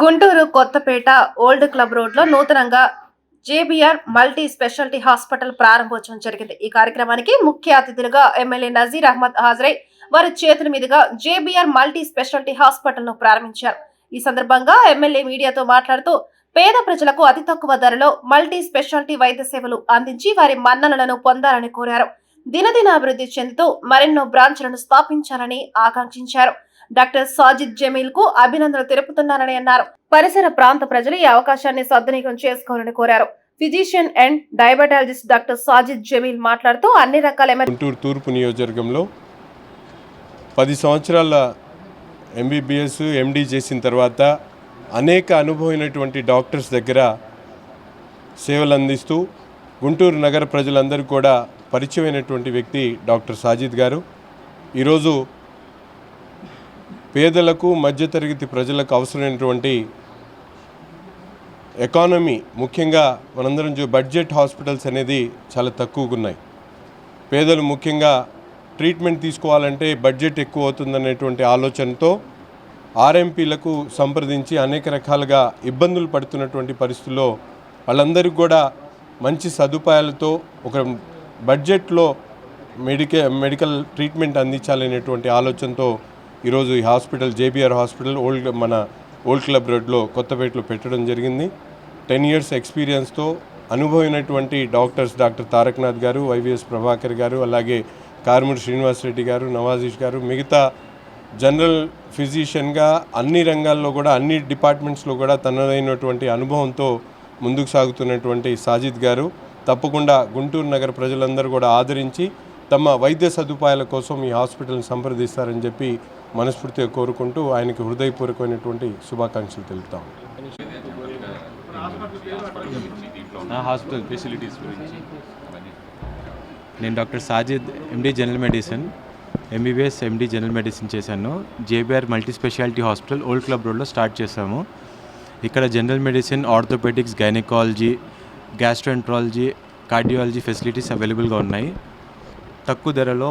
Guntur Kothapeta old club road లో నూతనంగా JBR multi speciality hospital ప్రారంభోత్సవం జరిగింది. ఈ కార్యక్రమానికి ముఖ్య అతిథులుగా ఎమ్మెల్యే నజీర్ అహ్మద్ హాజరై వారి చేతుల మీదుగా జేబీఆర్ మల్టీ స్పెషాలిటీ హాస్పిటల్ ను ప్రారంభించారు. ఈ సందర్భంగా ఎమ్మెల్యే మీడియాతో మాట్లాడుతూ పేద ప్రజలకు అతి తక్కువ ధరలో మల్టీ స్పెషాలిటీ వైద్య సేవలు అందించి వారి మన్ననలను పొందాలని కోరారు. దినదిన అభివృద్ధి చెందుతూ మరెన్నో బ్రాంచ్లను స్థాపించాలని ఆకాంక్షించారు. డాక్టర్ సాజిద్ జమీల్ కు అభినందనలు తెలుపుతున్నారని అన్నారు. పరిసర ప్రాంత ప్రజలు ఈ అవకాశాన్ని సద్వినియోగం చేసుకోవాలని కోరారు. Physician and diabetologist doctor Sajid Jameel మాట్లాడుతూ అన్ని రకాల గుంటూరు తూర్పు నియోజకవర్గంలో 10 సంవత్సరాల ఎంబీబీఎస్ ఎండీ చేసిన తర్వాత అనేక అనుభవమైనటువంటి డాక్టర్స్ దగ్గర సేవలు అందిస్తూ గుంటూరు నగర ప్రజలందరికీ కూడా పరిచయమైనటువంటి వ్యక్తి డాక్టర్ సాజిద్ గారు. ఈరోజు పేదలకు మధ్యతరగతి ప్రజలకు అవసరమైనటువంటి ఎకానమీ, ముఖ్యంగా మనందరం బడ్జెట్ హాస్పిటల్స్ అనేది చాలా తక్కువగా ఉన్నాయి. పేదలు ముఖ్యంగా ట్రీట్మెంట్ తీసుకోవాలంటే బడ్జెట్ ఎక్కువ అవుతుందనేటువంటి ఆలోచనతో ఆర్ఎంపీలకు సంప్రదించి అనేక రకాలుగా ఇబ్బందులు పడుతున్నటువంటి పరిస్థితుల్లో వాళ్ళందరికీ కూడా మంచి సదుపాయాలతో ఒక బడ్జెట్లో మెడికల్ ట్రీట్మెంట్ అందించాలనేటువంటి ఆలోచనతో ఈరోజు ఈ hospital JBR hospital old club రోడ్లో కొత్తపేటలో పెట్టడం జరిగింది. 10 years ఎక్స్పీరియన్స్తో అనుభవమైనటువంటి డాక్టర్స్ డాక్టర్ తారకనాథ్ గారు, వైవిఎస్ ప్రభాకర్ గారు, అలాగే కార్మూరి శ్రీనివాస్ రెడ్డి గారు, నవాజీష్ గారు, మిగతా జనరల్ ఫిజిషియన్గా అన్ని రంగాల్లో కూడా అన్ని డిపార్ట్మెంట్స్లో కూడా తనదైనటువంటి అనుభవంతో ముందుకు సాగుతున్నటువంటి సాజిద్ గారు తప్పకుండా గుంటూరు నగర ప్రజలందరూ కూడా ఆదరించి తమ వైద్య సదుపాయాల కోసం ఈ హాస్పిటల్ని సంప్రదిస్తారని చెప్పి మనస్ఫూర్తిగా కోరుకుంటూ ఆయనకి హృదయపూర్వకమైనటువంటి శుభాకాంక్షలు తెలుపుతాం. హాస్పిటల్ ఫెసిలిటీస్ గురించి నేను doctor Sajid MD general medicine, MBBS MD general medicine చేశాను. JBR multi speciality hospital old club రోడ్లో స్టార్ట్ చేశాము. ఇక్కడ general medicine, orthopaedics, gynaecology, gastroenterology, cardiology facilities అవైలబుల్గా ఉన్నాయి. తక్కువ ధరలో